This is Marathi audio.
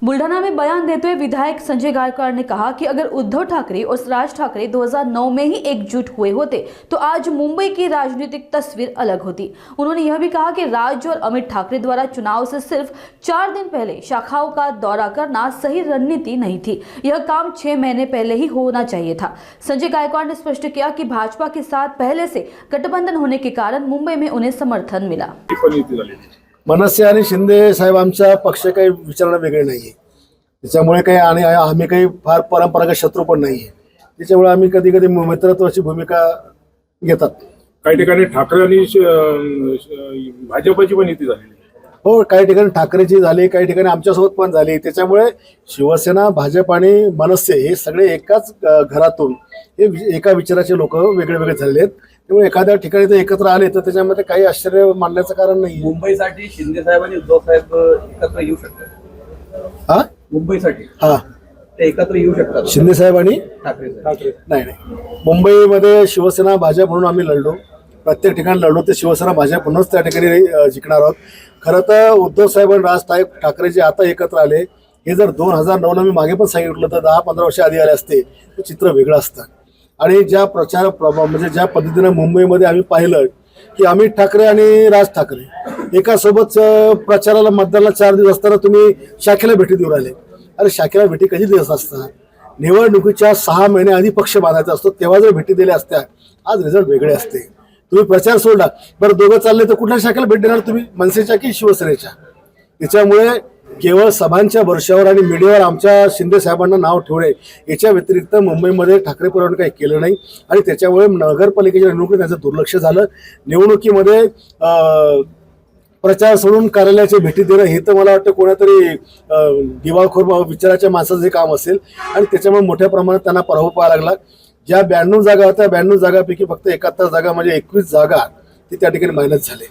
बुल्ढाना में बयान देते हुए विधायक संजय गायकवाड़ ने कहा कि अगर उद्धव ठाकरे और राज ठाकरे 2009 में ही एकजुट हुए होते तो आज मुंबई की राजनीतिक तस्वीर अलग होती। उन्होंने यह भी कहा कि राज और अमित ठाकरे द्वारा चुनाव से सिर्फ 4 दिन पहले शाखाओं का दौरा करना सही रणनीति नहीं थी। यह काम 6 महीने पहले ही होना चाहिए था। संजय गायकवाड़ ने स्पष्ट किया कि भाजपा के साथ पहले से गठबंधन होने के कारण मुंबई में उन्हें समर्थन मिला। मनसे आणि शिंदे साहेब आमचा पक्ष काही विचारणा वेगळे नाहीये, त्याच्यामुळे काही आणि आम्ही काही फार परंपरागत शत्रू पण नाहीये, त्याच्यामुळे आम्ही कधी कधी मित्रत्वाची भूमिका घेतात। काही ठिकाणी ठाकरे आणि भाजपची पण युती झाली। हो, काही ठिकाणी ठाकरेची झाली, काही ठिकाणी आमच्यासोबत पण झाली। त्याच्यामुळे शिवसेना, भाजप आणि मनसे हे सगळे एकाच घरातून हे एका विचाराचे लोक वेगळे वेगळे झालेले आहेत। त्यामुळे एखाद्या ठिकाणी ते एकत्र आले तर त्याच्यामध्ये काही आश्चर्य मानण्याचं कारण नाही। मुंबईसाठी शिंदे साहेब आणि उद्धव साहेब एकत्र येऊ शकतात। हा, मुंबईसाठी हा ते एकत्र येऊ शकतात शिंदे साहेब आणि ठाकरे नाही नाही, मुंबईमध्ये शिवसेना भाजप म्हणून आम्ही लढलो, प्रत्येक ठिकाणी लढलो, ते शिवसेना भाजप म्हणूनच त्या ठिकाणी जिंकणार आहोत। खरं तर उद्धव साहेब आणि राज ठाकरे जे आता एकत्र आले हे जर 2009ला मी मागे पण सांगितलं तर 10-15 वर्ष आधी आले असते तर चित्र वेगळं असतं। आणि ज्या म्हणजे ज्या पद्धतीने मुंबईमध्ये आम्ही पाहिलं की अमित ठाकरे आणि राज ठाकरे एका सोबत प्रचाराला मतदानाला 4 दिवस असताना तुम्ही शाखेला भेटी देऊ राहिले। अरे शाखेला भेटी कधी दिवस असतात? निवडणुकीच्या 6 महिने आधी पक्ष बांधायचा असतो, तेव्हा जर भेटी दिल्या असत्या आज रिझल्ट वेगळे असते। तुम्ही प्रचार सोडला, बरं दोघं चालले तर कुठल्या शाखेला भेट देणार तुम्ही, मनसेच्या की शिवसेनेच्या? त्याच्यामुळे केवळ सभांच्या वर्षावर आणि मीडियावर आमच्या शिंदे साहेबांना नाव ठेवणे याच्या व्यतिरिक्त मुंबईमध्ये ठाकरे परिवाराने काही केलं नाही आणि त्याच्यामुळे नगरपालिकेच्या निवडणुकीत त्यांचं दुर्लक्ष झालं। निवडणुकीमध्ये प्रचार सोडून कार्यालयाची भेटी देणं हे तर मला वाटतं कोणातरी दिवाळखोर विचाराच्या माणसाचं हे काम असेल आणि त्याच्यामुळे मोठ्या प्रमाणात त्यांना पराभव पाहावा लागला। ज्या 92 जागा होत्या 92 जागापैकी फक्त 71 जागा म्हणजे 21 जागा ती त्या ठिकाणी मायनस झाले।